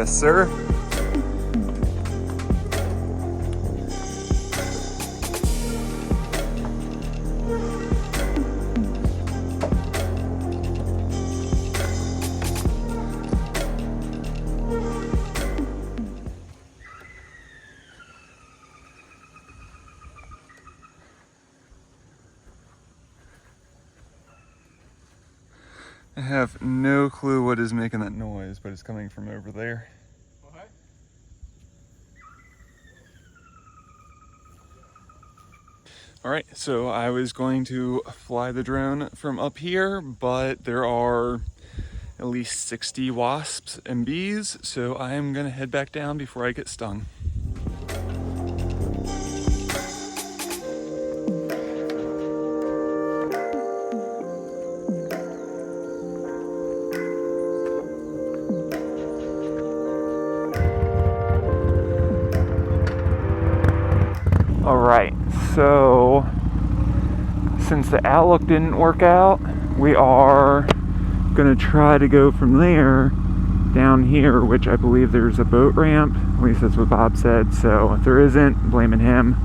Yes, sir. I have no clue what is making that noise, but it's coming from over there. Okay. All right, so I was going to fly the drone from up here, but there are at least 60 wasps and bees, so I am gonna head back down before I get stung. All right, so since the outlook didn't work out, we are gonna try to go from there down here, which I believe there's a boat ramp. At least that's what Bob said. So if there isn't, blaming him.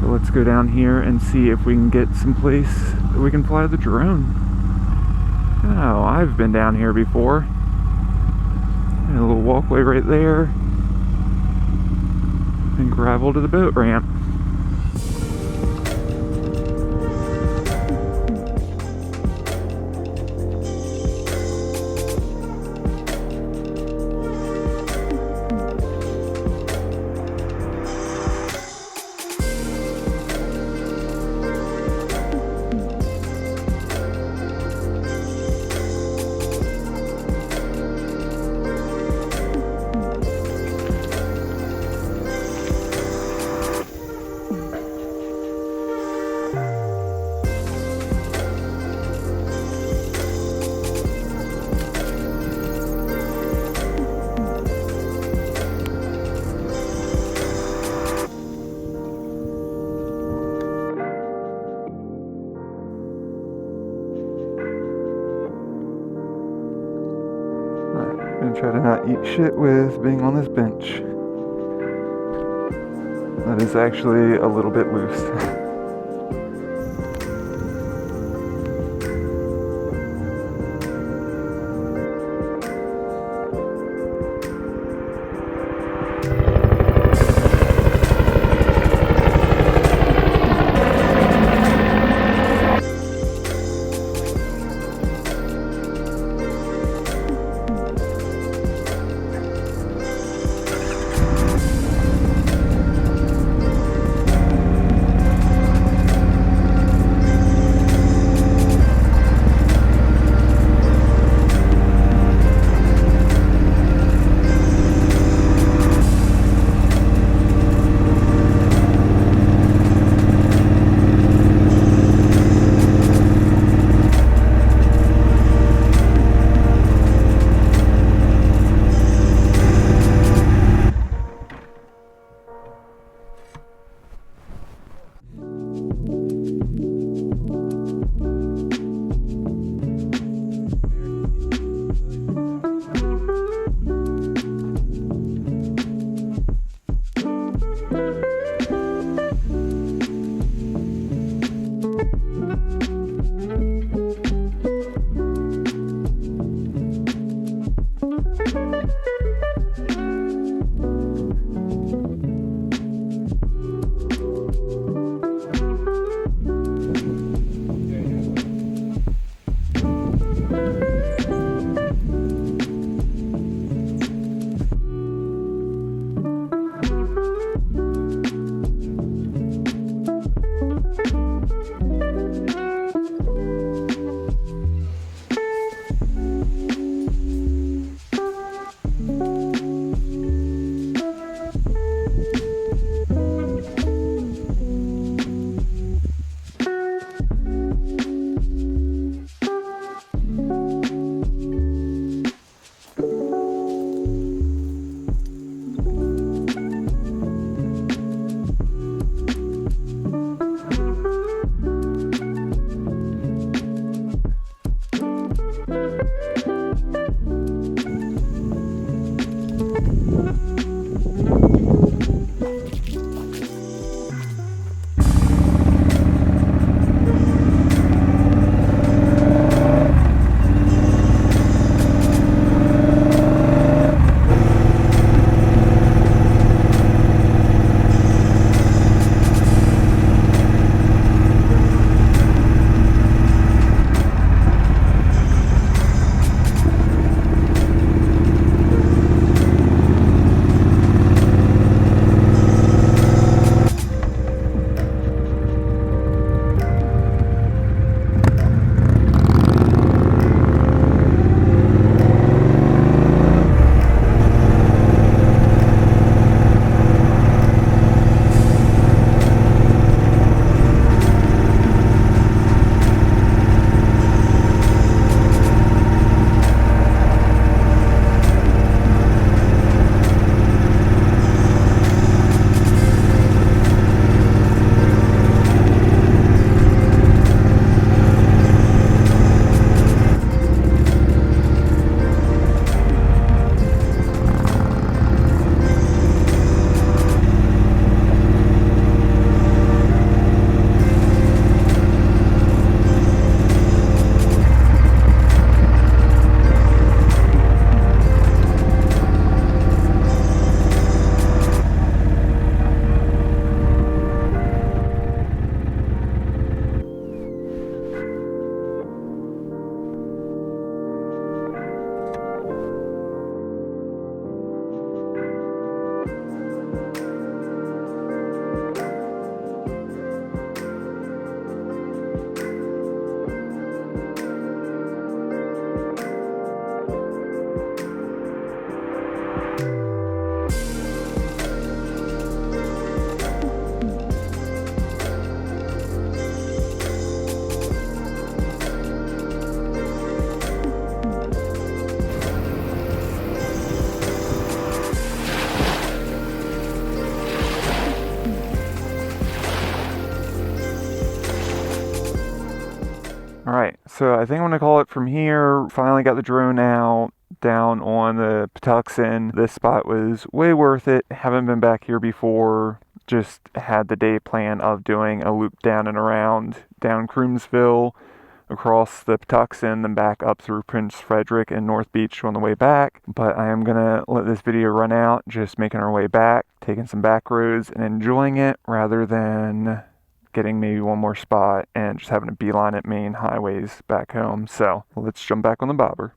But let's go down here and see if we can get some place that we can fly the drone. Oh, I've been down here before. And a little walkway right there. And gravel to the boat ramp. I'm gonna try to not eat shit with being on this bench. That is actually a little bit loose. Alright, so I think I'm going to call it from here. Finally got the drone out down on the Patuxent. This spot was way worth it. Haven't been back here before. Just had the day plan of doing a loop down and around down Croomsville, across the Patuxent, then back up through Prince Frederick and North Beach on the way back. But I am going to let this video run out, just making our way back, taking some back roads and enjoying it rather than getting maybe one more spot and just having to beeline at main highways back home. So let's jump back on the bobber.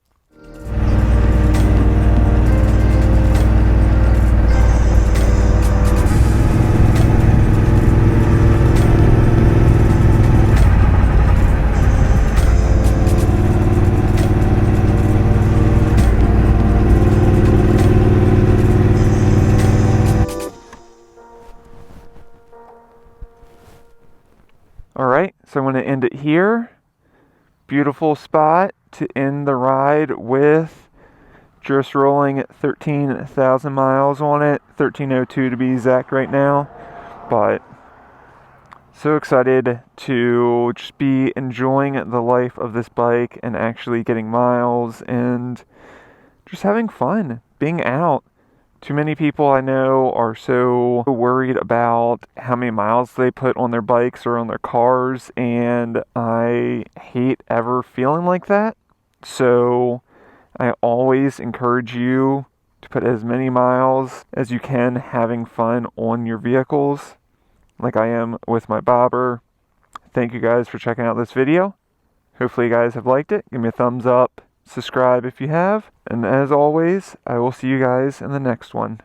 Alright, so I'm going to end it here. Beautiful spot to end the ride with. Just rolling at 13,000 miles on it. 1302 to be exact right now. But so excited to just be enjoying the life of this bike and actually getting miles and just having fun, being out. Too many people I know are so worried about how many miles they put on their bikes or on their cars, and I hate ever feeling like that. So I always encourage you to put as many miles as you can having fun on your vehicles, like I am with my bobber. Thank you guys for checking out this video. Hopefully you guys have liked it. Give me a thumbs up. Subscribe if you have. And as always, I will see you guys in the next one.